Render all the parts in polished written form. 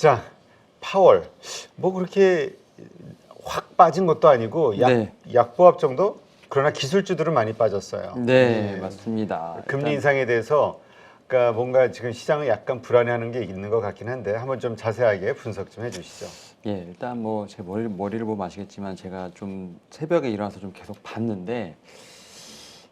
자, 파월. 뭐 그렇게 확 빠진 것도 아니고 네. 약보합 정도? 그러나 기술주들은 많이 빠졌어요. 네, 예. 맞습니다. 금리 일단 인상에 대해서 그러니까 뭔가 지금 시장을 약간 불안해하는 게 있는 것 같긴 한데 한번 좀 자세하게 분석 좀 해주시죠. 예, 일단 뭐 제 머리를 보면 아시겠지만 제가 좀 새벽에 일어나서 좀 계속 봤는데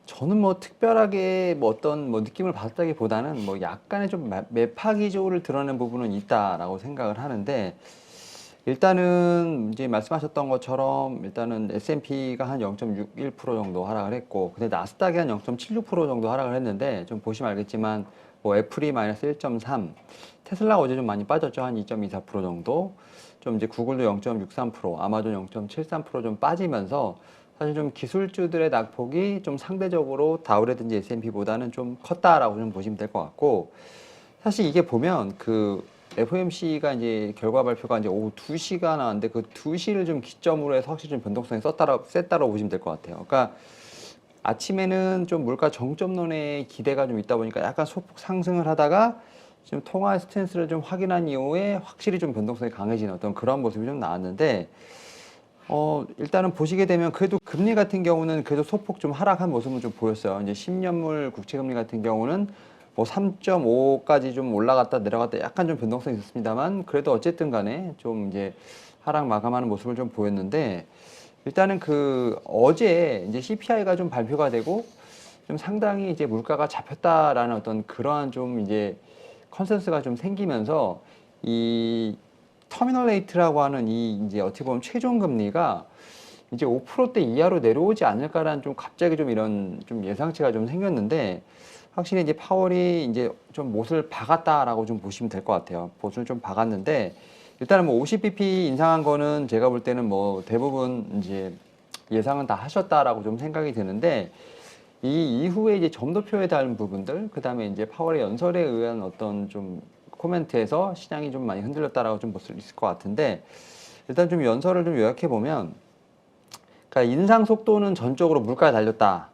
저는 뭐 특별하게 뭐 어떤 뭐 느낌을 받았다기보다는 뭐 약간의 좀 매파 기조를 드러낸 부분은 있다라고 생각을 하는데 일단은 이제 말씀하셨던 것처럼 일단은 S&P가 한 0.61% 정도 하락을 했고 근데 나스닥이 한 0.76% 정도 하락을 했는데 좀 보시면 알겠지만 뭐 애플이 마이너스 1.3, 테슬라 어제 좀 많이 빠졌죠. 한 2.24% 정도. 좀 이제 구글도 0.63%, 아마존 0.73%좀 빠지면서 사실 좀 기술주들의 낙폭이 좀 상대적으로 다우라든지 S&P보다는 좀 컸다라고 좀 보시면 될 것 같고 사실 이게 보면 그 FOMC가 이제 결과 발표가 이제 오후 2시가 나왔는데 그 2시를 좀 기점으로 해서 확실히 좀 변동성이 셌다라고 보시면 될 것 같아요. 그러니까 아침에는 좀 물가 정점론에 기대가 좀 있다 보니까 약간 소폭 상승을 하다가 지금 통화 스탠스를 좀 확인한 이후에 확실히 좀 변동성이 강해지는 어떤 그런 모습이 좀 나왔는데 일단은 보시게 되면 그래도 금리 같은 경우는 그래도 소폭 좀 하락한 모습은 좀 보였어요. 이제 10년물 국채금리 같은 경우는 뭐 3.5까지 좀 올라갔다 내려갔다 약간 좀 변동성이 있었습니다만 그래도 어쨌든 간에 좀 이제 하락 마감하는 모습을 좀 보였는데 일단은 그 어제 이제 CPI가 좀 발표가 되고 좀 상당히 이제 물가가 잡혔다라는 어떤 그러한 좀 이제 컨센서스가 좀 생기면서 이 터미널 레이트라고 하는 이 이제 어떻게 보면 최종 금리가 이제 5%대 이하로 내려오지 않을까라는 좀 갑자기 좀 이런 좀 예상치가 좀 생겼는데 확실히 이제 파월이 이제 좀 못을 박았다라고 좀 보시면 될 것 같아요. 못을 좀 박았는데 일단은 뭐 50bp 인상한 거는 제가 볼 때는 뭐 대부분 이제 예상은 다 하셨다라고 좀 생각이 드는데 이 이후에 이제 점도표에 달린 부분들, 그 다음에 이제 파월의 연설에 의한 어떤 좀 코멘트에서 시장이 좀 많이 흔들렸다라고 좀 볼 수 있을 것 같은데 일단 좀 연설을 좀 요약해 보면 그러니까 인상 속도는 전적으로 물가에 달렸다.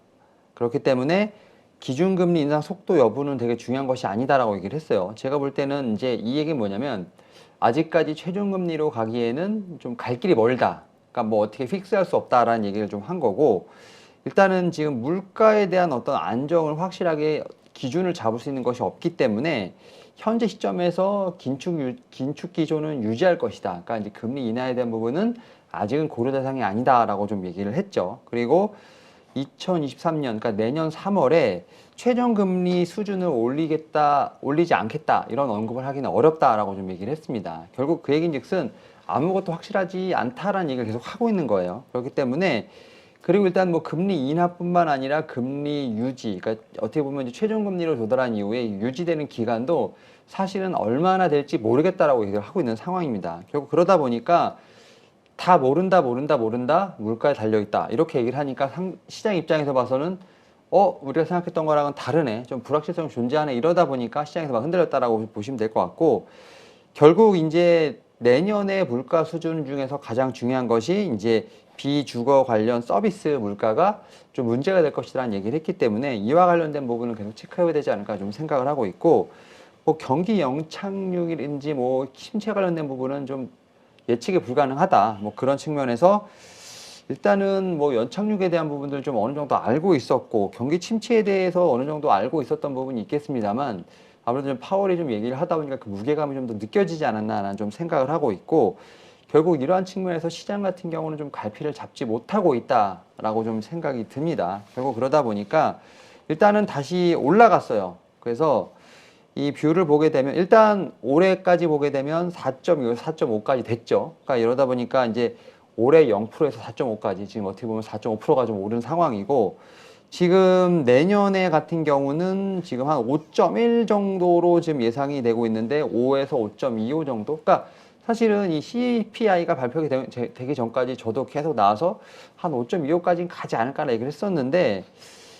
그렇기 때문에 기준금리 인상 속도 여부는 되게 중요한 것이 아니다라고 얘기를 했어요. 제가 볼 때는 이제 이 얘기는 뭐냐면 아직까지 최종금리로 가기에는 좀 갈 길이 멀다. 그러니까 뭐 어떻게 픽스할 수 없다라는 얘기를 좀 한 거고 일단은 지금 물가에 대한 어떤 안정을 확실하게 기준을 잡을 수 있는 것이 없기 때문에 현재 시점에서 긴축 기조는 유지할 것이다. 그러니까 이제 금리 인하에 대한 부분은 아직은 고려 대상이 아니다라고 좀 얘기를 했죠. 그리고 2023년, 그러니까 내년 3월에 최종 금리 수준을 올리지 않겠다 이런 언급을 하기는 어렵다라고 좀 얘기를 했습니다. 결국 그 얘기인즉슨 아무것도 확실하지 않다라는 얘기를 계속 하고 있는 거예요. 그렇기 때문에 그리고 일단 뭐 금리 인하뿐만 아니라 금리 유지, 그러니까 어떻게 보면 이제 최종 금리로 도달한 이후에 유지되는 기간도 사실은 얼마나 될지 모르겠다라고 얘기를 하고 있는 상황입니다. 결국 그러다 보니까 다 모른다 물가에 달려있다 이렇게 얘기를 하니까 시장 입장에서 봐서는 우리가 생각했던 거랑은 다르네 좀 불확실성이 존재하네 이러다 보니까 시장에서 막 흔들렸다라고 보시면 될 것 같고 결국 이제 내년의 물가 수준 중에서 가장 중요한 것이 이제 비주거 관련 서비스 물가가 좀 문제가 될 것이라는 얘기를 했기 때문에 이와 관련된 부분은 계속 체크해야 되지 않을까 좀 생각을 하고 있고 뭐 경기 영착륙이든지 뭐 침체 관련된 부분은 좀 예측이 불가능하다. 뭐 그런 측면에서 일단은 뭐 연착륙에 대한 부분들 좀 어느 정도 알고 있었고 경기 침체에 대해서 어느 정도 알고 있었던 부분이 있겠습니다만 아무래도 좀 파월이 좀 얘기를 하다 보니까 그 무게감이 좀 더 느껴지지 않았나라는 좀 생각을 하고 있고 결국 이러한 측면에서 시장 같은 경우는 좀 갈피를 잡지 못하고 있다라고 좀 생각이 듭니다. 결국 그러다 보니까 일단은 다시 올라갔어요. 그래서 이 뷰를 보게 되면 일단 올해까지 보게 되면 4.2, 4.5까지 됐죠. 그러니까 이러다 보니까 이제 올해 0%에서 4.5까지 지금 어떻게 보면 4.5%가 좀 오른 상황이고 지금 내년에 같은 경우는 지금 한 5.1 정도로 지금 예상이 되고 있는데 5에서 5.25 정도. 그러니까 사실은 이 CPI가 되기 전까지 저도 계속 나와서 한 5.25까지는 가지 않을까라 얘기를 했었는데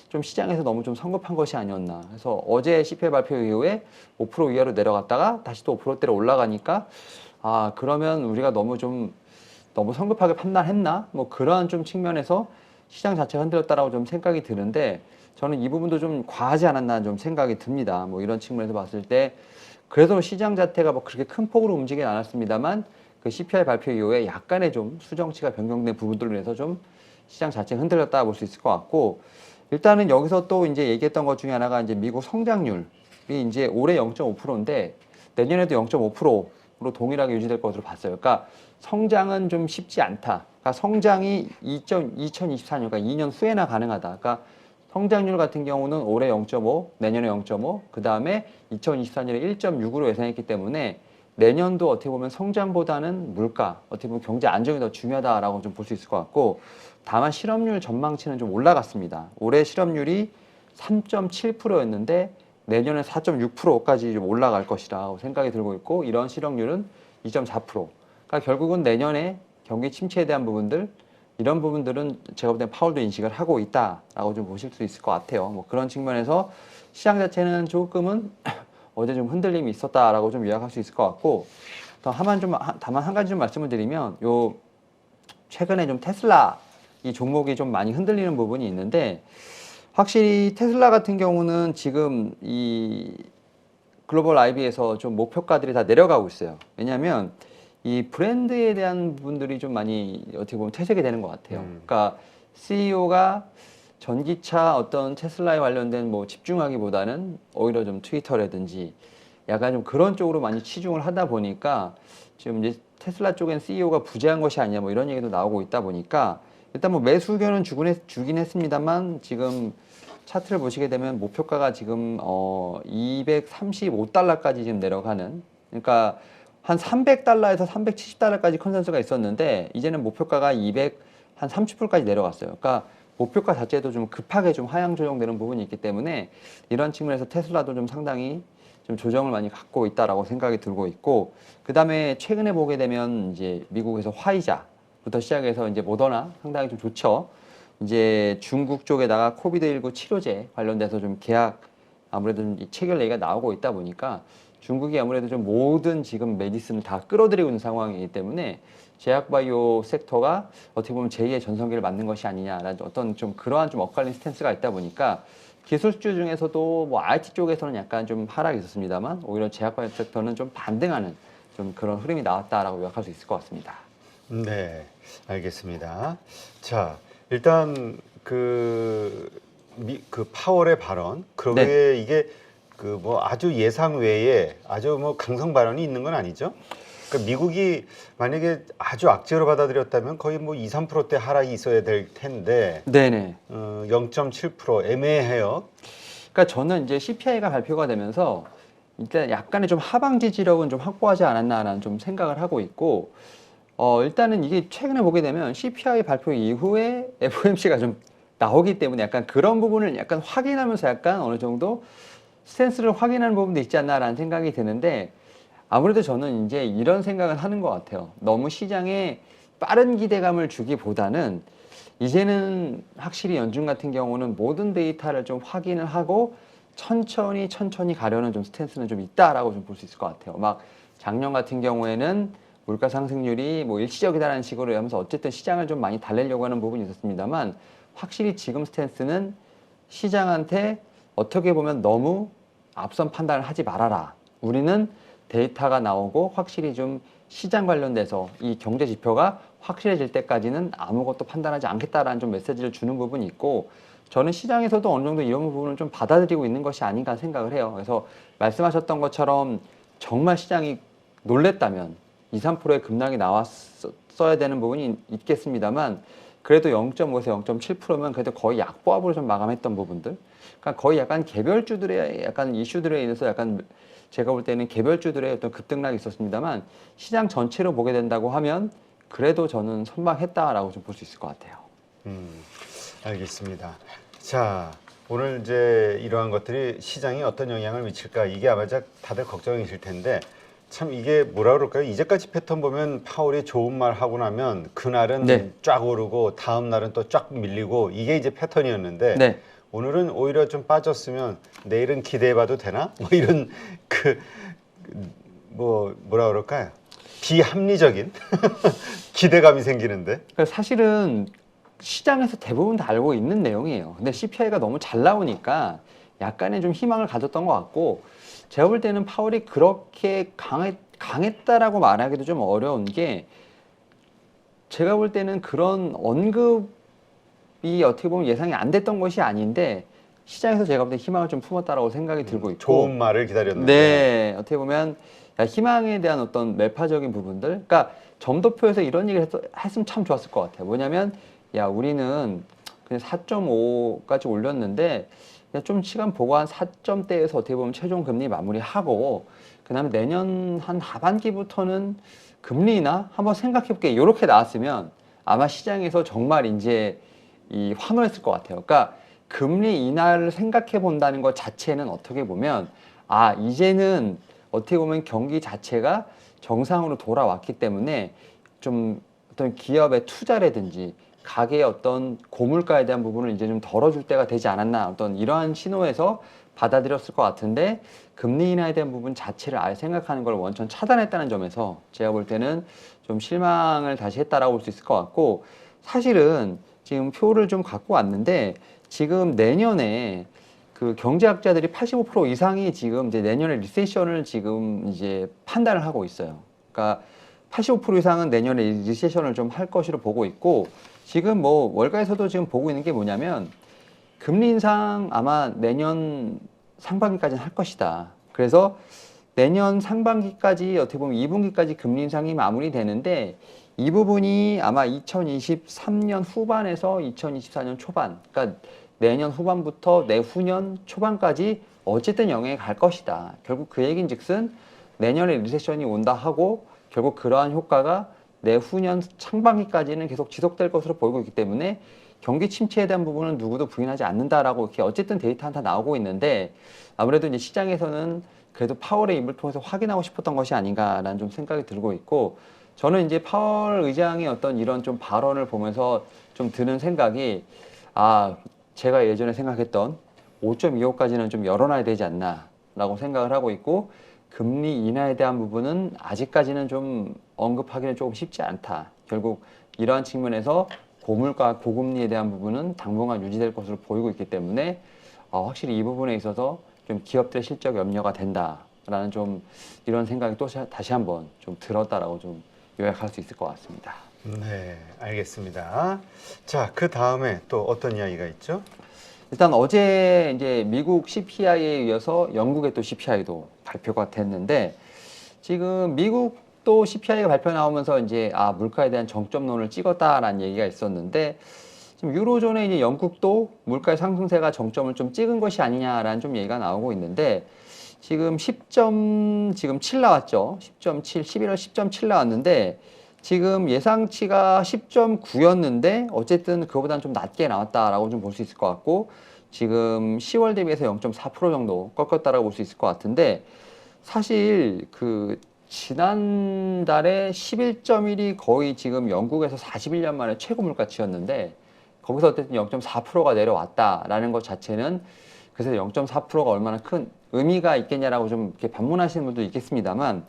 좀 시장에서 너무 좀 성급한 것이 아니었나. 그래서 어제 CPI 발표 이후에 5% 이하로 내려갔다가 다시 또 5%대로 올라가니까 그러면 우리가 너무 성급하게 판단했나? 뭐 그러한 좀 측면에서 시장 자체가 흔들렸다라고 좀 생각이 드는데 저는 이 부분도 좀 과하지 않았나 좀 생각이 듭니다. 뭐 이런 측면에서 봤을 때 그래서 시장 자체가 뭐 그렇게 큰 폭으로 움직이진 않았습니다만 그 CPI 발표 이후에 약간의 좀 수정치가 변경된 부분들로 인해서 좀 시장 자체가 흔들렸다 볼 수 있을 것 같고 일단은 여기서 또 이제 얘기했던 것 중에 하나가 이제 미국 성장률이 이제 올해 0.5%인데 내년에도 0.5%로 동일하게 유지될 것으로 봤어요. 그러니까 성장은 좀 쉽지 않다. 그러니까 성장이 2024년, 그러니까 2년 후에나 가능하다. 그러니까 성장률 같은 경우는 올해 0.5, 내년에 0.5, 그 다음에 2024년에 1.6으로 예상했기 때문에 내년도 어떻게 보면 성장보다는 물가, 어떻게 보면 경제 안정이 더 중요하다라고 좀 볼 수 있을 것 같고 다만 실업률 전망치는 좀 올라갔습니다. 올해 실업률이 3.7%였는데 내년에 4.6%까지 좀 올라갈 것이라고 생각이 들고 있고 이런 실업률은 2.4%. 그러니까 결국은 내년에 경기 침체에 대한 부분들 이런 부분들은 제가 볼 땐 파월도 인식을 하고 있다라고 좀 보실 수 있을 것 같아요. 뭐 그런 측면에서 시장 자체는 조금은 어제 좀 흔들림이 있었다라고 좀 요약할 수 있을 것 같고 다만 한 가지 좀 말씀을 드리면 요 최근에 좀 테슬라 이 종목이 좀 많이 흔들리는 부분이 있는데 확실히 테슬라 같은 경우는 지금 이 글로벌 IB에서 좀 목표가들이 다 내려가고 있어요. 왜냐하면 이 브랜드에 대한 부분들이 좀 많이 어떻게 보면 퇴색이 되는 것 같아요. 그러니까 CEO가 전기차 어떤 테슬라에 관련된 뭐 집중하기보다는 오히려 좀 트위터라든지 약간 좀 그런 쪽으로 많이 치중을 하다 보니까 지금 이제 테슬라 쪽엔 CEO가 부재한 것이 아니냐 뭐 이런 얘기도 나오고 있다 보니까 일단 뭐 매수 의견은 주긴 했습니다만 지금 차트를 보시게 되면 목표가가 지금 235달러까지 지금 내려가는 그러니까 한 300달러에서 370달러까지 컨센서스가 있었는데 이제는 목표가가 30%까지 내려갔어요. 그러니까 목표가 자체도 좀 급하게 좀 하향 조정되는 부분이 있기 때문에 이런 측면에서 테슬라도 좀 상당히 좀 조정을 많이 갖고 있다라고 생각이 들고 있고 그다음에 최근에 보게 되면 이제 미국에서 화이자부터 시작해서 이제 모더나 상당히 좀 좋죠. 이제 중국 쪽에다가 코비드19 치료제 관련돼서 좀 계약 아무래도 좀 체결 얘기가 나오고 있다 보니까 중국이 아무래도 좀 모든 지금 메디슨을 다 끌어들이고 있는 상황이기 때문에 제약바이오 섹터가 어떻게 보면 제2의 전성기를 맞는 것이 아니냐라는 어떤 좀 그러한 좀 엇갈린 스탠스가 있다 보니까 기술주 중에서도 뭐 IT 쪽에서는 약간 좀 하락이 있었습니다만 오히려 제약바이오 섹터는 좀 반등하는 좀 그런 흐름이 나왔다라고 요약할 수 있을 것 같습니다. 네, 알겠습니다. 자, 일단 그 파월의 발언, 그러게 네. 이게 그 뭐 아주 예상 외에 아주 뭐 강성 발언이 있는 건 아니죠? 그러니까 미국이 만약에 아주 악재로 받아들였다면 거의 뭐 2, 3%대 하락이 있어야 될 텐데 네네. 0.7% 애매해요. 그러니까 저는 이제 CPI가 발표가 되면서 일단 약간의 좀 하방 지지력은 좀 확보하지 않았나라는 좀 생각을 하고 있고 일단은 이게 최근에 보게 되면 CPI 발표 이후에 FOMC가 좀 나오기 때문에 약간 그런 부분을 약간 확인하면서 약간 어느 정도 스탠스를 확인하는 부분도 있지 않나라는 생각이 드는데 아무래도 저는 이제 이런 생각은 하는 것 같아요. 너무 시장에 빠른 기대감을 주기보다는 이제는 확실히 연준 같은 경우는 모든 데이터를 좀 확인을 하고 천천히 가려는 좀 스탠스는 좀 있다라고 좀 볼 수 있을 것 같아요. 막 작년 같은 경우에는 물가 상승률이 뭐 일시적이다라는 식으로 하면서 어쨌든 시장을 좀 많이 달래려고 하는 부분이 있었습니다만 확실히 지금 스탠스는 시장한테 어떻게 보면 너무 앞선 판단을 하지 말아라. 우리는 데이터가 나오고 확실히 좀 시장 관련돼서 이 경제 지표가 확실해질 때까지는 아무것도 판단하지 않겠다라는 좀 메시지를 주는 부분이 있고 저는 시장에서도 어느 정도 이런 부분을 좀 받아들이고 있는 것이 아닌가 생각을 해요. 그래서 말씀하셨던 정말 시장이 놀랬다면 2, 3%의 급락이 나왔어야 되는 부분이 있겠습니다만 그래도 0.5에서 0.7%면 그래도 거의 약보합으로 좀 마감했던 부분들 그러니까 거의 약간 개별주들의 약간 이슈들에 인해서 약간 제가 볼 때는 개별주들의 어떤 급등락이 있었습니다만 시장 전체로 보게 된다고 하면 그래도 저는 선방했다라고 좀 볼 수 있을 것 같아요. 알겠습니다. 자, 오늘 이제 이러한 것들이 시장에 어떤 영향을 미칠까 이게 아마 다들 걱정이실 텐데 참 이게 뭐라 그럴까요? 이제까지 패턴 보면 파월이 좋은 말 하고 나면 그날은 네. 쫙 오르고 다음 날은 또 쫙 밀리고 이게 이제 패턴이었는데 네. 오늘은 오히려 좀 빠졌으면 내일은 기대해봐도 되나? 뭐 이런 뭐라 그럴까요? 비합리적인 기대감이 생기는데. 그러니까 사실은 시장에서 대부분 다 알고 있는 내용이에요. 근데 CPI가 너무 잘 나오니까 약간의 좀 희망을 가졌던 것 같고, 제가 볼 때는 파월이 그렇게 강했다라고 말하기도 좀 어려운 게, 제가 볼 때는 그런 언급이 어떻게 보면 예상이 안 됐던 것이 아닌데 시장에서 제가 볼 때 희망을 좀 품었다라고 생각이 들고 있고, 좋은 말을 기다렸는데. 네, 어떻게 보면 희망에 대한 어떤 매파적인 부분들, 그러니까 점도표에서 이런 얘기를 했으면 참 좋았을 것 같아요. 뭐냐면, 야, 우리는 그냥 4.5까지 올렸는데, 야, 좀 시간 보고 한 4점대에서 어떻게 보면 최종 금리 마무리하고, 그 다음에 내년 한 하반기부터는 금리나 한번 생각해볼게. 이렇게 나왔으면 아마 시장에서 정말 이제 환호했을 것 같아요. 그러니까 금리 인하를 생각해 본다는 것 자체는 어떻게 보면, 아, 이제는 어떻게 보면 경기 자체가 정상으로 돌아왔기 때문에 좀 어떤 기업의 투자라든지 가게의 어떤 고물가에 대한 부분을 이제 좀 덜어줄 때가 되지 않았나, 어떤 이러한 신호에서 받아들였을 것 같은데, 금리 인하에 대한 부분 자체를 아예 생각하는 걸 원천 차단했다는 점에서 제가 볼 때는 좀 실망을 다시 했다라고 볼 수 있을 것 같고, 사실은 지금 표를 좀 갖고 왔는데, 지금 내년에 그 경제학자들이 85% 이상이 지금 이제 내년에 리세션을 지금 이제 판단을 하고 있어요. 그러니까 85% 이상은 내년에 리세션을 좀 할 것으로 보고 있고, 지금 뭐 월가에서도 지금 보고 있는 게 뭐냐면, 금리 인상 아마 내년 상반기까지는 할 것이다. 그래서 내년 상반기까지 어떻게 보면 2분기까지 금리 인상이 마무리되는데, 이 부분이 아마 2023년 후반에서 2024년 초반, 그러니까 내년 후반부터 내후년 초반까지 어쨌든 영향이 갈 것이다. 결국 그 얘기인즉슨 내년에 리세션이 온다 하고 결국 그러한 효과가 내후년 상반기까지는 계속 지속될 것으로 보이고 있기 때문에 경기 침체에 대한 부분은 누구도 부인하지 않는다라고 이렇게 어쨌든 데이터는 다 나오고 있는데, 아무래도 이제 시장에서는 그래도 파월의 입을 통해서 확인하고 싶었던 것이 아닌가라는 좀 생각이 들고 있고, 저는 이제 파월 의장의 어떤 이런 좀 발언을 보면서 좀 드는 생각이, 아, 제가 예전에 생각했던 5.25까지는 좀 열어놔야 되지 않나라고 생각을 하고 있고, 금리 인하에 대한 부분은 아직까지는 좀 언급하기는 조금 쉽지 않다. 결국 이러한 측면에서 고물가, 고금리에 대한 부분은 당분간 유지될 것으로 보이고 있기 때문에 확실히 이 부분에 있어서 좀 기업들의 실적 염려가 된다라는 좀 이런 생각이 또 다시 한번 좀 들었다라고 좀 요약할 수 있을 것 같습니다. 네, 알겠습니다. 자, 그 다음에 또 어떤 이야기가 있죠? 일단 어제 이제 미국 CPI에 이어서 영국의 또 CPI도 발표가 됐는데, 지금 미국도 CPI가 발표 나오면서 이제 물가에 대한 정점론을 찍었다라는 얘기가 있었는데, 지금 유로존에 이제 영국도 물가의 상승세가 정점을 좀 찍은 것이 아니냐라는 좀 얘기가 나오고 있는데, 지금 10.7 나왔죠. 10.7, 11월 10.7 나왔는데, 지금 예상치가 10.9였는데 어쨌든 그거보다는 좀 낮게 나왔다라고 좀 볼 수 있을 것 같고, 지금 10월 대비해서 0.4% 정도 꺾였다라고 볼 수 있을 것 같은데, 사실 그 지난달에 11.1이 거의 지금 영국에서 41년 만에 최고 물가치였는데, 거기서 어쨌든 0.4%가 내려왔다라는 것 자체는, 그래서 0.4%가 얼마나 큰 의미가 있겠냐라고 좀 이렇게 반문하시는 분도 있겠습니다만,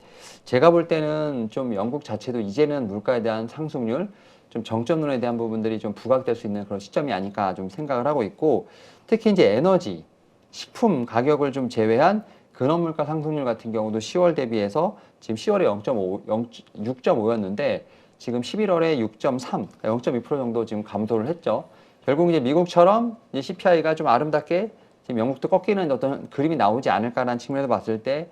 제가 볼 때는 좀 영국 자체도 이제는 물가에 대한 상승률, 좀 정점론에 대한 부분들이 좀 부각될 수 있는 그런 시점이 아닐까 좀 생각을 하고 있고, 특히 이제 에너지, 식품 가격을 좀 제외한 근원 물가 상승률 같은 경우도 10월 대비해서 지금 10월에 6.5였는데 지금 11월에 6.3, 0.2% 정도 지금 감소를 했죠. 결국 이제 미국처럼 이제 CPI가 좀 아름답게 지금 영국도 꺾이는 어떤 그림이 나오지 않을까라는 측면에서 봤을 때,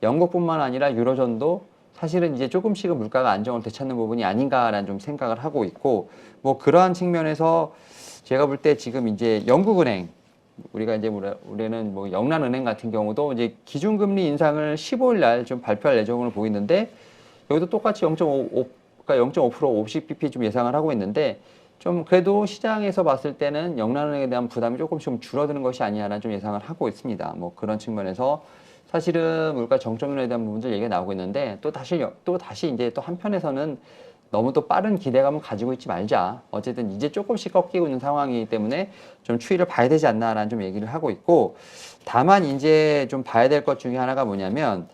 영국뿐만 아니라 유로존도 사실은 이제 조금씩은 물가가 안정을 되찾는 부분이 아닌가라는 좀 생각을 하고 있고, 뭐 그러한 측면에서 제가 볼 때 지금 이제 영국은행, 우리가 이제 우리는 뭐 영란은행 같은 경우도 이제 기준금리 인상을 15일 날 좀 발표할 예정으로 보이는데, 여기도 똑같이 0.5, 그러니까 0.5% 50bp 좀 예상을 하고 있는데, 좀 그래도 시장에서 봤을 때는 영란은행에 대한 부담이 조금씩 좀 줄어드는 것이 아니냐라는 좀 예상을 하고 있습니다. 뭐 그런 측면에서 사실은 물가 정점론에 대한 부분들 얘기가 나오고 있는데, 또 다시 이제 또 한편에서는 너무 또 빠른 기대감을 가지고 있지 말자. 어쨌든 이제 조금씩 꺾이고 있는 상황이기 때문에 좀 추이를 봐야 되지 않나라는 좀 얘기를 하고 있고, 다만 이제 좀 봐야 될 것 중에 하나가 뭐냐면,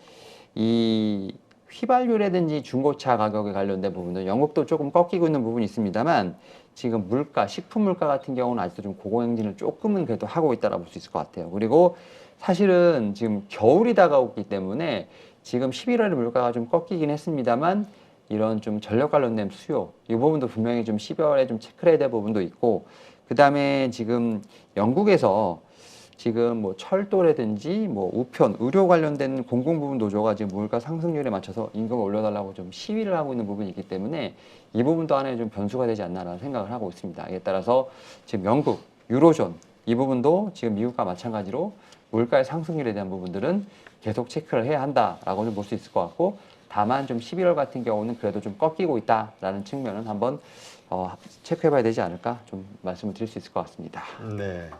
이 휘발유라든지 중고차 가격에 관련된 부분은 영국도 조금 꺾이고 있는 부분이 있습니다만, 지금 물가, 식품 물가 같은 경우는 아직도 좀 고공행진을 조금은 그래도 하고 있다라고 볼 수 있을 것 같아요. 그리고 사실은 지금 겨울이 다가오기 때문에 지금 11월에 물가가 좀 꺾이긴 했습니다만 이런 좀 전력 관련된 수요 이 부분도 분명히 좀 12월에 좀 체크를 해야 될 부분도 있고 그 다음에 지금 영국에서 지금 뭐 철도라든지 뭐 우편, 의료 관련된 공공부문 노조가 지금 물가 상승률에 맞춰서 임금을 올려달라고 좀 시위를 하고 있는 부분이 있기 때문에 이 부분도 하나의 좀 변수가 되지 않나라는 생각을 하고 있습니다. 이에 따라서 지금 영국, 유로존 이 부분도 지금 미국과 마찬가지로 물가의 상승률에 대한 부분들은 계속 체크를 해야 한다라고 좀 볼 수 있을 것 같고 다만 좀 11월 같은 경우는 그래도 좀 꺾이고 있다라는 측면은 한번 체크해봐야 되지 않을까 좀 말씀을 드릴 수 있을 것 같습니다. 네.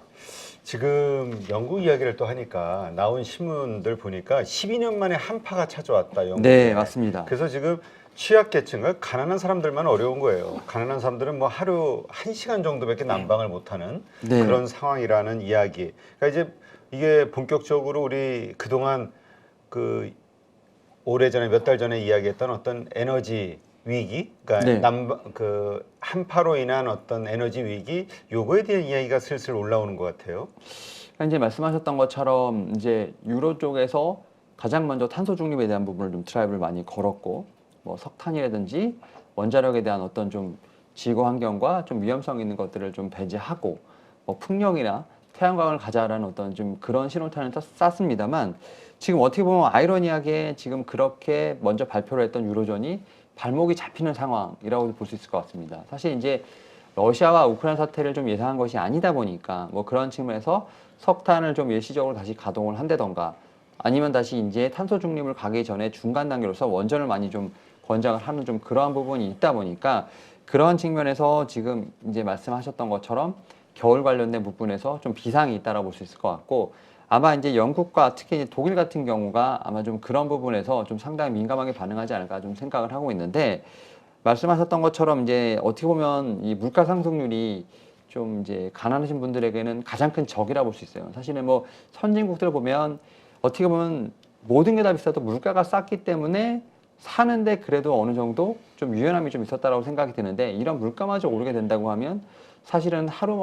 지금 영국 이야기를 또 하니까 나온 신문들 보니까 12년 만에 한파가 찾아왔다, 영국에. 네, 맞습니다. 그래서 지금 취약계층, 가난한 사람들만 어려운 거예요. 가난한 사람들은 뭐 하루 1시간 정도밖에 난방을 못하는 네. 그런 상황이라는 이야기. 그러니까 이제 이게 본격적으로 우리 그동안 그 오래전에 몇 달 전에 이야기했던 어떤 에너지 위기, 그러니까 네. 그 한파로 인한 어떤 에너지 위기, 요거에 대한 이야기가 슬슬 올라오는 것 같아요. 그러니까 이제 말씀하셨던 것처럼 이제 유로 쪽에서 가장 먼저 탄소 중립에 대한 부분을 좀 드라이브를 많이 걸었고 뭐 석탄이라든지 원자력에 대한 어떤 좀 지구 환경과 좀 위험성 있는 것들을 좀 배제하고 뭐 풍력이나 태양광을 가자라는 어떤 좀 그런 신호탄을 쐈습니다만 지금 어떻게 보면 아이러니하게 지금 그렇게 먼저 발표를 했던 유로존이 발목이 잡히는 상황이라고 볼 수 있을 것 같습니다. 사실 이제 러시아와 우크라이나 사태를 좀 예상한 것이 아니다 보니까 뭐 그런 측면에서 석탄을 좀 일시적으로 다시 가동을 한다던가 아니면 다시 이제 탄소 중립을 가기 전에 중간 단계로서 원전을 많이 좀 권장을 하는 좀 그러한 부분이 있다 보니까 그런 측면에서 지금 이제 말씀하셨던 것처럼 겨울 관련된 부분에서 좀 비상이 있다라고 볼 수 있을 것 같고 아마 이제 영국과 특히 이제 독일 같은 경우가 아마 좀 그런 부분에서 좀 상당히 민감하게 반응하지 않을까 좀 생각을 하고 있는데 말씀하셨던 것처럼 이제 어떻게 보면 이 물가 상승률이 좀 이제 가난하신 분들에게는 가장 큰 적이라 볼 수 있어요. 사실은 뭐 선진국들 보면 어떻게 보면 모든 게 다 비싸도 물가가 쌌기 때문에 사는데 그래도 어느 정도 좀 유연함이 좀 있었다라고 생각이 드는데 이런 물가마저 오르게 된다고 하면 사실은 하루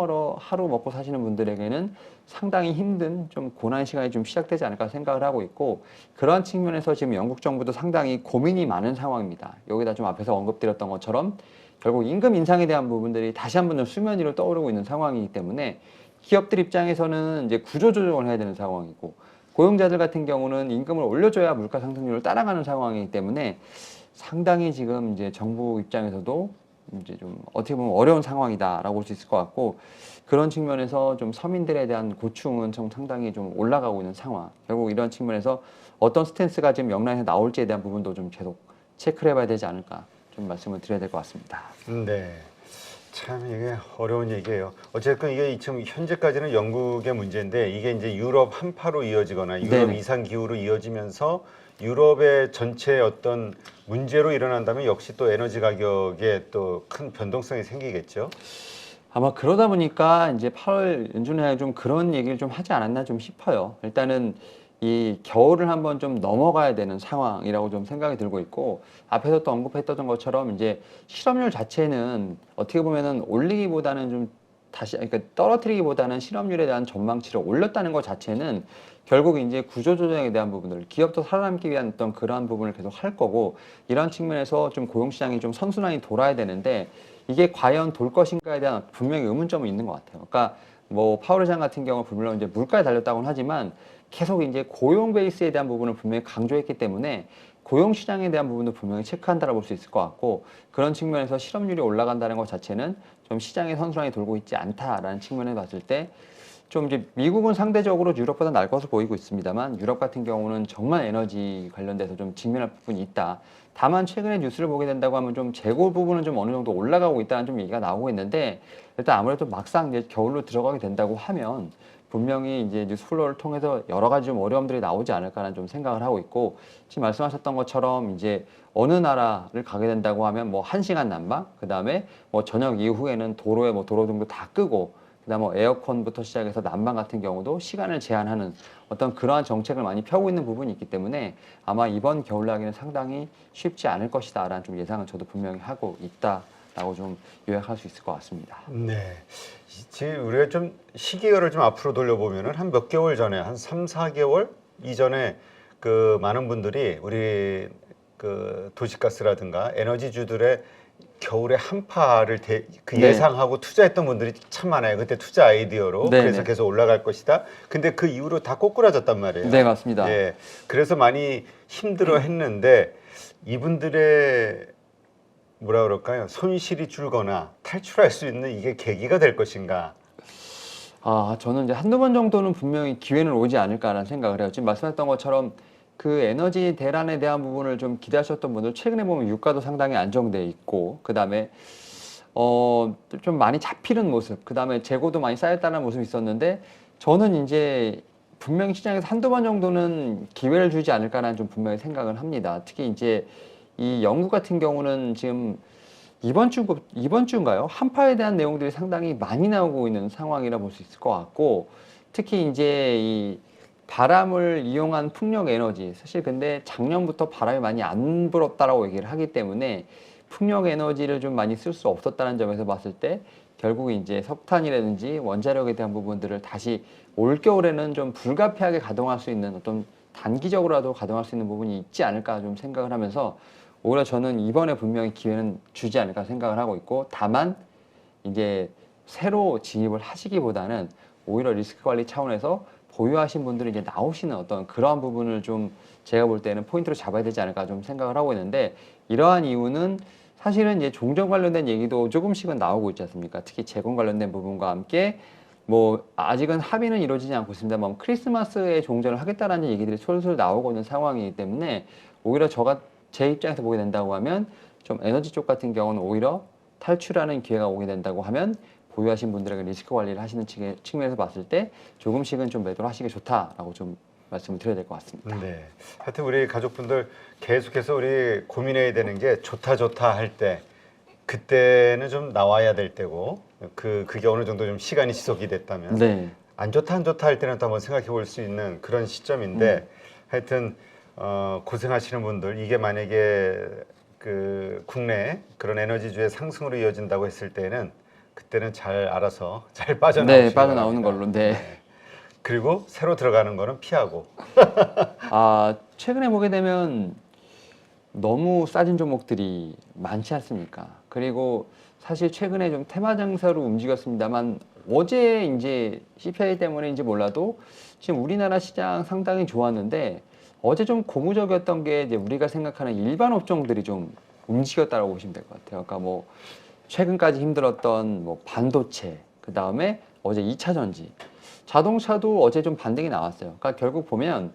먹고 사시는 분들에게는 상당히 힘든 좀 고난 시간이 좀 시작되지 않을까 생각을 하고 있고 그러한 측면에서 지금 영국 정부도 상당히 고민이 많은 상황입니다. 여기다 좀 앞에서 언급드렸던 것처럼 결국 임금 인상에 대한 부분들이 다시 한번 좀 수면 위로 떠오르고 있는 상황이기 때문에 기업들 입장에서는 이제 구조조정을 해야 되는 상황이고 고용자들 같은 경우는 임금을 올려줘야 물가 상승률을 따라가는 상황이기 때문에 상당히 지금 이제 정부 입장에서도 이제 좀 어떻게 보면 어려운 상황이다라고 볼 수 있을 것 같고 그런 측면에서 좀 서민들에 대한 고충은 좀 상당히 좀 올라가고 있는 상황. 결국 이런 측면에서 어떤 스탠스가 지금 영란에서 나올지에 대한 부분도 좀 계속 체크를 해봐야 되지 않을까 좀 말씀을 드려야 될 것 같습니다. 네. 참 이게 어려운 얘기예요. 어쨌든 이게 지금 현재까지는 영국의 문제인데 이게 이제 유럽 한파로 이어지거나 유럽 네네. 이상 기후로 이어지면서 유럽의 전체 어떤 문제로 일어난다면 역시 또 에너지 가격에 또 큰 변동성이 생기겠죠. 아마 그러다 보니까 이제 8월 연준에 좀 그런 얘기를 좀 하지 않았나 좀 싶어요. 일단은 이 겨울을 한번 좀 넘어가야 되는 상황이라고 좀 생각이 들고 있고 앞에서 또 언급했던 것처럼 이제 실업률 자체는 어떻게 보면은 올리기보다는 좀 다시 그러니까 떨어뜨리기보다는 실업률에 대한 전망치를 올렸다는 것 자체는 결국 이제 구조조정에 대한 부분들 기업도 살아남기 위한 어떤 그러한 부분을 계속 할 거고 이런 측면에서 좀 고용시장이 좀 선순환이 돌아야 되는데 이게 과연 돌 것인가에 대한 분명히 의문점은 있는 것 같아요. 그러니까 뭐 파월 의장 같은 경우 물론 이제 물가에 달렸다고는 하지만 계속 이제 고용 베이스에 대한 부분을 분명히 강조했기 때문에 고용 시장에 대한 부분도 분명히 체크한다라고 볼 수 있을 것 같고 그런 측면에서 실업률이 올라간다는 것 자체는 좀 시장의 선순환이 돌고 있지 않다라는 측면에 봤을 때 좀 이제 미국은 상대적으로 유럽보다 나을 것으로 보이고 있습니다만 유럽 같은 경우는 정말 에너지 관련돼서 좀 직면할 부분이 있다. 다만 최근에 뉴스를 보게 된다고 하면 좀 재고 부분은 좀 어느 정도 올라가고 있다는 좀 얘기가 나오고 있는데 일단 아무래도 막상 이제 겨울로 들어가게 된다고 하면 분명히 이제 뉴스 플로우를 통해서 여러 가지 좀 어려움들이 나오지 않을까라는 좀 생각을 하고 있고 지금 말씀하셨던 것처럼 이제 어느 나라를 가게 된다고 하면 뭐 1시간 난방 그다음에 뭐 저녁 이후에는 도로에 뭐 도로등도 다 끄고 그다음 뭐 에어컨부터 시작해서 난방 같은 경우도 시간을 제한하는 어떤 그러한 정책을 많이 펴고 있는 부분이 있기 때문에 아마 이번 겨울나기는 상당히 쉽지 않을 것이다라는 좀 예상을 저도 분명히 하고 있다라고 좀 요약할 수 있을 것 같습니다. 네. 지금 우리가 좀 시기를 좀 앞으로 돌려보면은 한 몇 개월 전에 한 3, 4개월 이전에 그 많은 분들이 우리 그 도시가스라든가 에너지주들의 겨울에 한파를 그 네. 예상하고 투자했던 분들이 참 많아요. 그때 투자 아이디어로. 네, 그래서 네. 계속 올라갈 것이다. 근데 그 이후로 다 꼬꾸라졌단 말이에요. 네, 맞습니다. 예. 그래서 많이 힘들어 했는데 이분들의 뭐라 그럴까요? 손실이 줄거나 탈출할 수 있는 이게 계기가 될 것인가? 저는 이제 한두 번 정도는 분명히 기회는 오지 않을까라는 생각을 해요. 지금 말씀했던 것처럼 그 에너지 대란에 대한 부분을 좀 기대하셨던 분들 최근에 보면 유가도 상당히 안정돼 있고 그다음에 좀 많이 잡히는 모습, 그다음에 재고도 많이 쌓였다는 모습이 있었는데 저는 이제 분명히 시장에서 한두 번 정도는 기회를 주지 않을까라는 좀 분명히 생각을 합니다. 특히 이제 이 영국 같은 경우는 지금 이번 주인가요? 한파에 대한 내용들이 상당히 많이 나오고 있는 상황이라 볼 수 있을 것 같고, 특히 이제 이 바람을 이용한 풍력 에너지, 사실 근데 작년부터 바람이 많이 안 불었다라고 얘기를 하기 때문에 풍력 에너지를 좀 많이 쓸 수 없었다는 점에서 봤을 때 결국 이제 석탄이라든지 원자력에 대한 부분들을 다시 올겨울에는 좀 불가피하게 가동할 수 있는 어떤 단기적으로라도 가동할 수 있는 부분이 있지 않을까 좀 생각을 하면서 오히려 저는 이번에 분명히 기회는 주지 않을까 생각을 하고 있고, 다만 이제 새로 진입을 하시기보다는 오히려 리스크 관리 차원에서 보유하신 분들이 이제 나오시는 어떤 그러한 부분을 좀 제가 볼 때는 포인트로 잡아야 되지 않을까 좀 생각을 하고 있는데, 이러한 이유는 사실은 이제 종전 관련된 얘기도 조금씩은 나오고 있지 않습니까? 특히 재건 관련된 부분과 함께 뭐 아직은 합의는 이루어지지 않고 있습니다만 크리스마스에 종전을 하겠다라는 얘기들이 솔솔 나오고 있는 상황이기 때문에 오히려 제 입장에서 보게 된다고 하면 좀 에너지 쪽 같은 경우는 오히려 탈출하는 기회가 오게 된다고 하면 보유하신 분들에게 리스크 관리를 하시는 측면에서 봤을 때 조금씩은 좀 매도를 하시기 좋다라고 좀 말씀을 드려야 될 것 같습니다. 네. 하여튼 우리 가족분들 계속해서 우리 고민해야 되는 게 좋다 할 때 그때는 좀 나와야 될 때고 그게 어느 정도 좀 시간이 지속이 됐다면 네. 안 좋다 할 때는 또 한번 생각해 볼 수 있는 그런 시점인데 하여튼 고생하시는 분들 이게 만약에 그 국내 그런 에너지주의 상승으로 이어진다고 했을 때는 그때는 잘 알아서 잘 빠져나오시기 네, 빠져나오는 바랍니다. 걸로. 네. 그리고 새로 들어가는 거는 피하고. 최근에 보게 되면 너무 싸진 종목들이 많지 않습니까? 그리고 사실 최근에 좀 테마 장사로 움직였습니다만 어제 이제 CPI 때문에인지 몰라도 지금 우리나라 시장 상당히 좋았는데 어제 좀 고무적이었던 게 이제 우리가 생각하는 일반 업종들이 좀 움직였다고 보시면 될 것 같아요. 그러니까 뭐 최근까지 힘들었던 뭐 반도체, 그 다음에 어제 2차 전지, 자동차도 어제 좀 반등이 나왔어요. 그러니까 결국 보면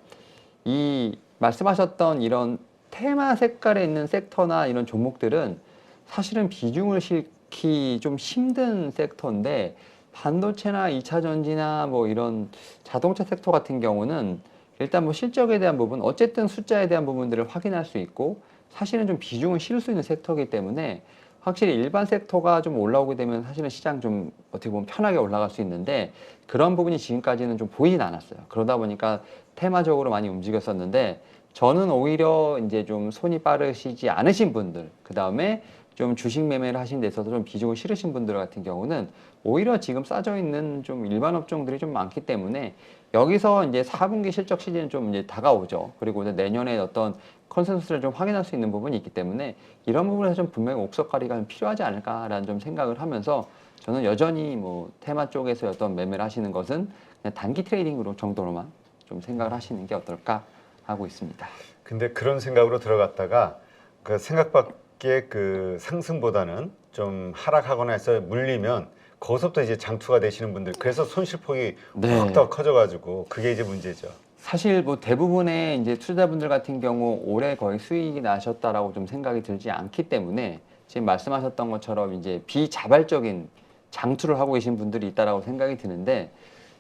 이 말씀하셨던 이런 테마 색깔에 있는 섹터나 이런 종목들은 사실은 비중을 실기 좀 힘든 섹터인데 반도체나 2차 전지나 뭐 이런 자동차 섹터 같은 경우는 일단 뭐 실적에 대한 부분, 어쨌든 숫자에 대한 부분들을 확인할 수 있고 사실은 좀 비중을 실을 수 있는 섹터이기 때문에 확실히 일반 섹터가 좀 올라오게 되면 사실은 시장 좀 어떻게 보면 편하게 올라갈 수 있는데 그런 부분이 지금까지는 좀 보이진 않았어요. 그러다 보니까 테마적으로 많이 움직였었는데 저는 오히려 이제 좀 손이 빠르시지 않으신 분들, 그 다음에 좀 주식 매매를 하신 데 있어서 좀 비중을 실으신 분들 같은 경우는 오히려 지금 싸져 있는 좀 일반 업종들이 좀 많기 때문에 여기서 이제 4분기 실적 시즌이 좀 이제 다가오죠. 그리고 이제 내년에 어떤 컨센서스를 좀 확인할 수 있는 부분이 있기 때문에 이런 부분에서 좀 분명히 옥석 가리가 좀 필요하지 않을까라는 좀 생각을 하면서 저는 여전히 뭐 테마 쪽에서 어떤 매매를 하시는 것은 그냥 단기 트레이딩으로 정도로만 좀 생각을 하시는 게 어떨까 하고 있습니다. 근데 그런 생각으로 들어갔다가 그 생각 밖의 그 상승보다는 좀 하락하거나 해서 물리면 거기서부터 이제 장투가 되시는 분들, 그래서 손실폭이 네. 확 더 커져가지고 그게 이제 문제죠. 사실 뭐 대부분의 이제 투자자분들 같은 경우 올해 거의 수익이 나셨다라고 좀 생각이 들지 않기 때문에 지금 말씀하셨던 것처럼 이제 비자발적인 장투를 하고 계신 분들이 있다라고 생각이 드는데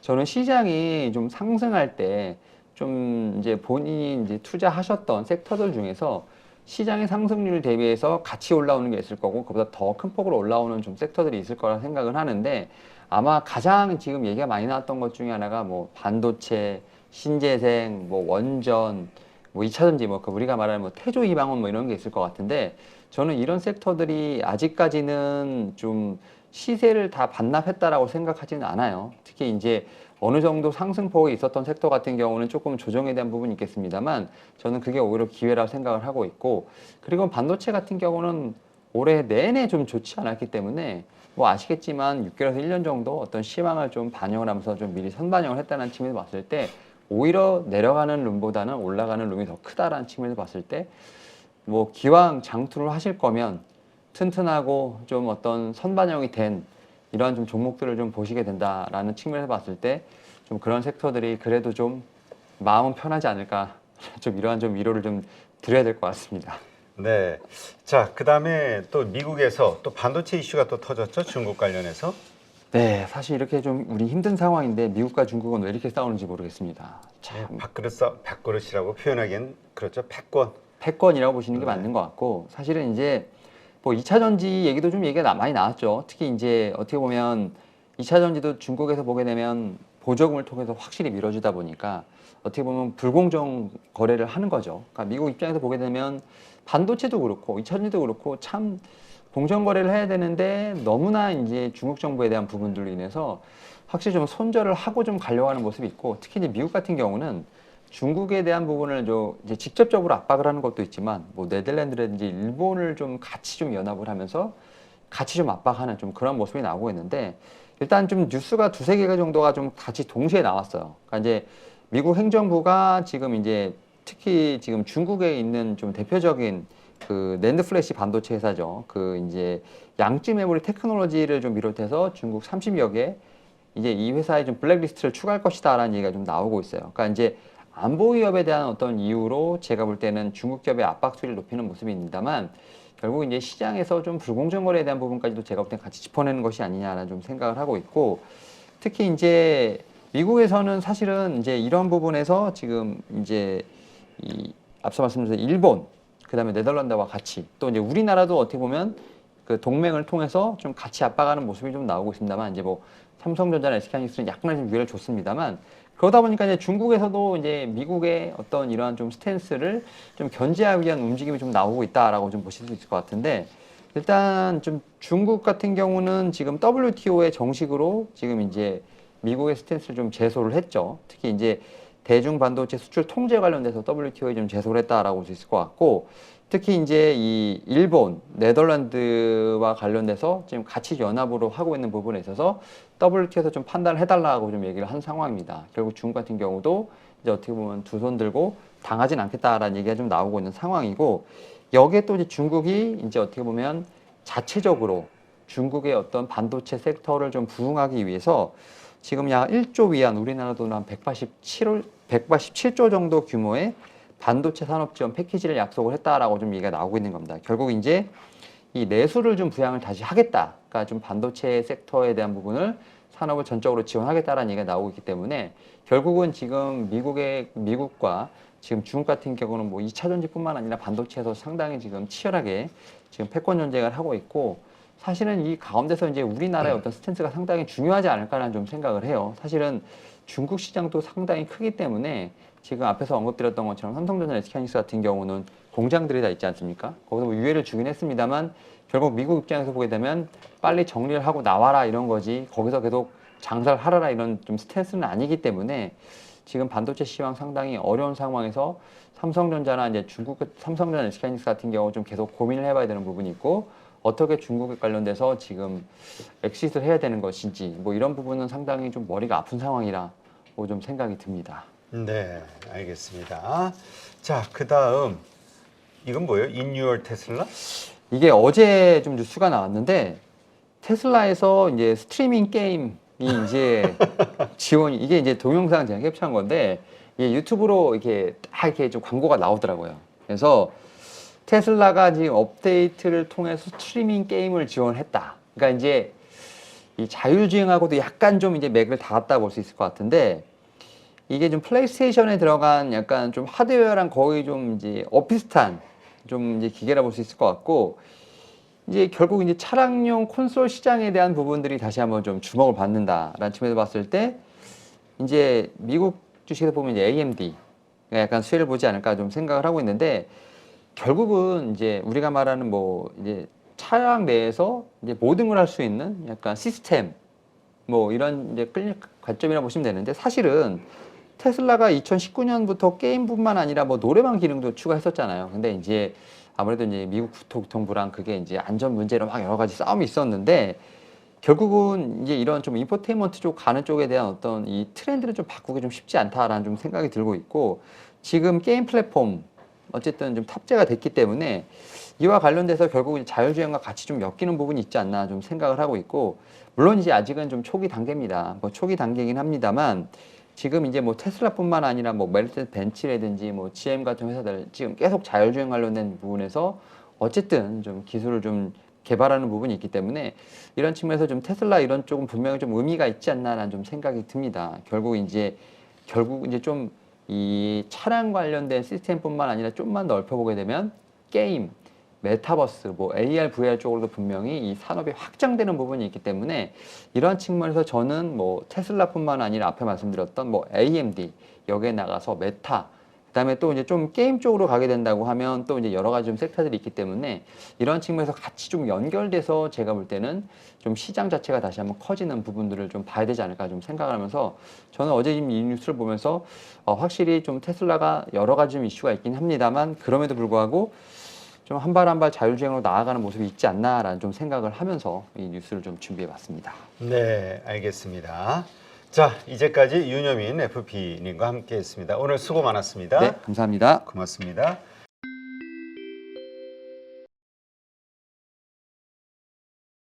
저는 시장이 좀 상승할 때 좀 이제 본인이 이제 투자하셨던 섹터들 중에서 시장의 상승률 대비해서 같이 올라오는 게 있을 거고 그보다 더 큰 폭으로 올라오는 좀 섹터들이 있을 거라 생각을 하는데 아마 가장 지금 얘기가 많이 나왔던 것 중에 하나가 뭐 반도체, 신재생, 뭐 원전, 뭐 2차전지 뭐 그 우리가 말하는 뭐 태조 이방원 뭐 이런 게 있을 것 같은데 저는 이런 섹터들이 아직까지는 좀 시세를 다 반납했다라고 생각하지는 않아요. 특히 이제 어느 정도 상승폭이 있었던 섹터 같은 경우는 조금 조정에 대한 부분이 있겠습니다만 저는 그게 오히려 기회라고 생각을 하고 있고 그리고 반도체 같은 경우는 올해 내내 좀 좋지 않았기 때문에 뭐 아시겠지만 6개월에서 1년 정도 어떤 시황을 좀 반영을 하면서 좀 미리 선반영을 했다는 측면에서 봤을 때 오히려 내려가는 룸보다는 올라가는 룸이 더 크다라는 측면에서 봤을 때 뭐 기왕 장투를 하실 거면 튼튼하고 좀 어떤 선반영이 된 이러한 좀 종목들을 좀 보시게 된다라는 측면에서 봤을 때 좀 그런 섹터들이 그래도 좀 마음은 편하지 않을까 좀 이러한 좀 위로를 좀 드려야 될 것 같습니다. 네. 자, 그다음에 또 미국에서 또 반도체 이슈가 또 터졌죠. 중국 관련해서. 네, 사실 이렇게 좀 우리 힘든 상황인데 미국과 중국은 왜 이렇게 싸우는지 모르겠습니다. 네, 참 밥그릇이라고 표현하기엔 그렇죠. 패권. 패권이라고 보시는 게 네. 맞는 것 같고 사실은 이제 뭐 2차 전지 얘기도 좀 얘기가 많이 나왔죠. 특히 이제 어떻게 보면 2차 전지도 중국에서 보게 되면 보조금을 통해서 확실히 밀어주다 보니까 어떻게 보면 불공정 거래를 하는 거죠. 그러니까 미국 입장에서 보게 되면 반도체도 그렇고 2차 전지도 그렇고 참 공정 거래를 해야 되는데 너무나 이제 중국 정부에 대한 부분들로 인해서 확실히 좀 손절을 하고 좀 가려고 하는 모습이 있고 특히 이제 미국 같은 경우는 중국에 대한 부분을 이제 직접적으로 압박을 하는 것도 있지만 뭐 네덜란드라든지 일본을 좀 같이 좀 연합을 하면서 같이 좀 압박하는 좀 그런 모습이 나오고 있는데 일단 좀 뉴스가 두세 개가 정도가 좀 같이 동시에 나왔어요. 그러니까 이제 미국 행정부가 지금 이제 특히 지금 중국에 있는 좀 대표적인 그 낸드 플래시 반도체 회사죠. 그 이제 양지 메모리 테크놀로지를 좀 비롯해서 중국 30여 개 이제 이 회사에 좀 블랙리스트를 추가할 것이다라는 얘기가 좀 나오고 있어요. 그러니까 이제 안보 위협에 대한 어떤 이유로 제가 볼 때는 중국 기업의 압박 수위를 높이는 모습입니다만 결국 이제 시장에서 좀 불공정 거래에 대한 부분까지도 제가 볼 때 같이 짚어내는 것이 아니냐라는 좀 생각을 하고 있고 특히 이제 미국에서는 사실은 이제 이런 부분에서 지금 이제 이 앞서 말씀드린 일본 그다음에 네덜란드와 같이 또 이제 우리나라도 어떻게 보면 그 동맹을 통해서 좀 같이 압박하는 모습이 좀 나오고 있습니다만 이제 뭐 삼성전자나 SK하이닉스는 약간의 좀 유예를 줬습니다만 그러다 보니까 이제 중국에서도 이제 미국의 어떤 이러한 좀 스탠스를 좀 견제하기 위한 움직임이 좀 나오고 있다라고 좀 보실 수 있을 것 같은데 일단 좀 중국 같은 경우는 지금 WTO에 정식으로 지금 이제 미국의 스탠스를 좀 제소를 했죠. 특히 이제 대중 반도체 수출 통제 관련돼서 WTO에 좀 제소를 했다라고 볼 수 있을 것 같고 특히 이제 이 일본, 네덜란드와 관련돼서 지금 같이 연합으로 하고 있는 부분에 있어서 WTO에서 좀 판단을 해달라고 좀 얘기를 한 상황입니다. 결국 중국 같은 경우도 이제 어떻게 보면 두 손 들고 당하진 않겠다라는 얘기가 좀 나오고 있는 상황이고 여기에 또 이제 중국이 이제 어떻게 보면 자체적으로 중국의 어떤 반도체 섹터를 좀 부응하기 위해서 지금 약 1조 위안 우리나라 돈으로 한 187조 정도 규모의 반도체 산업 지원 패키지를 약속을 했다라고 좀 얘기가 나오고 있는 겁니다. 결국 이제 이 내수를 좀 부양을 다시 하겠다. 그러니까 좀 반도체 섹터에 대한 부분을 산업을 전적으로 지원하겠다라는 얘기가 나오고 있기 때문에 결국은 지금 미국과 지금 중국 같은 경우는 뭐 2차 전지뿐만 아니라 반도체에서 상당히 지금 치열하게 지금 패권 전쟁을 하고 있고 사실은 이 가운데서 이제 우리나라의 어떤 스탠스가 상당히 중요하지 않을까라는 좀 생각을 해요. 사실은 중국 시장도 상당히 크기 때문에 지금 앞에서 언급드렸던 것처럼 삼성전자, SK하이닉스 같은 경우는 공장들이 다 있지 않습니까? 거기서 뭐 유예를 주긴 했습니다만 결국 미국 입장에서 보게 되면 빨리 정리를 하고 나와라 이런 거지 거기서 계속 장사를 하라라 이런 좀 스탠스는 아니기 때문에 지금 반도체 시황 상당히 어려운 상황에서 삼성전자나 이제 중국 삼성전자, SK하이닉스 같은 경우 좀 계속 고민을 해봐야 되는 부분이 있고 어떻게 중국에 관련돼서 지금 엑시트를 해야 되는 것인지 뭐 이런 부분은 상당히 좀 머리가 아픈 상황이라고 좀 생각이 듭니다. 네, 알겠습니다. 자, 그다음 이건 뭐예요? 인유얼 테슬라? 이게 어제 좀 뉴스가 나왔는데 테슬라에서 이제 스트리밍 게임이 이제 지원이 이게 이제 동영상 제가 캡처한 건데 이게 유튜브로 이렇게 딱 이렇게 좀 광고가 나오더라고요. 그래서 테슬라가 지금 업데이트를 통해서 스트리밍 게임을 지원했다. 그러니까 이제 이 자율주행하고도 약간 좀 이제 맥을 닿았다 볼 수 있을 것 같은데 이게 좀 플레이스테이션에 들어간 약간 좀 하드웨어랑 거의 좀 이제 비슷한 좀 이제 기계라 볼 수 있을 것 같고 이제 결국 이제 차량용 콘솔 시장에 대한 부분들이 다시 한번 좀 주목을 받는다라는 측면에서 봤을 때 이제 미국 주식에서 보면 이제 AMD 약간 수혜를 보지 않을까 좀 생각을 하고 있는데 결국은 이제 우리가 말하는 뭐 이제 차량 내에서 이제 모든 걸 할 수 있는 약간 시스템 뭐 이런 이제 관점이라 보시면 되는데 사실은 테슬라가 2019년부터 게임뿐만 아니라 뭐 노래방 기능도 추가했었잖아요. 근데 이제 아무래도 이제 미국 국토교통부랑 그게 이제 안전 문제로 막 여러 가지 싸움이 있었는데 결국은 이제 이런 좀 인포테인먼트 쪽 가는 쪽에 대한 어떤 이 트렌드를 좀 바꾸기 좀 쉽지 않다라는 좀 생각이 들고 있고 지금 게임 플랫폼 어쨌든 좀 탑재가 됐기 때문에 이와 관련돼서 결국 자율주행과 같이 좀 엮이는 부분이 있지 않나 좀 생각을 하고 있고 물론 이제 아직은 좀 초기 단계입니다. 뭐 초기 단계이긴 합니다만 지금 이제 뭐 테슬라뿐만 아니라 뭐 메르세데스 벤츠라든지 뭐 GM 같은 회사들 지금 계속 자율주행 관련된 부분에서 어쨌든 좀 기술을 좀 개발하는 부분이 있기 때문에 이런 측면에서 좀 테슬라 이런 쪽은 분명히 좀 의미가 있지 않나라는 좀 생각이 듭니다. 결국 이제 좀 이 차량 관련된 시스템뿐만 아니라 좀만 넓혀보게 되면 게임, 메타버스, 뭐 AR, VR 쪽으로도 분명히 이 산업이 확장되는 부분이 있기 때문에 이러한 측면에서 저는 뭐 테슬라뿐만 아니라 앞에 말씀드렸던 뭐 AMD 여기에 나가서 메타 그다음에 또 이제 좀 게임 쪽으로 가게 된다고 하면 또 이제 여러 가지 좀 섹터들이 있기 때문에 이런 측면에서 같이 좀 연결돼서 제가 볼 때는 좀 시장 자체가 다시 한번 커지는 부분들을 좀 봐야 되지 않을까 좀 생각을 하면서 저는 어제 이 뉴스를 보면서 확실히 좀 테슬라가 여러 가지 좀 이슈가 있긴 합니다만 그럼에도 불구하고 좀 한 발 한 발 자율주행으로 나아가는 모습이 있지 않나라는 좀 생각을 하면서 이 뉴스를 좀 준비해봤습니다. 네, 알겠습니다. 자, 이제까지 윤여민 FP님과 함께했습니다. 오늘 수고 많았습니다. 네, 감사합니다. 고맙습니다.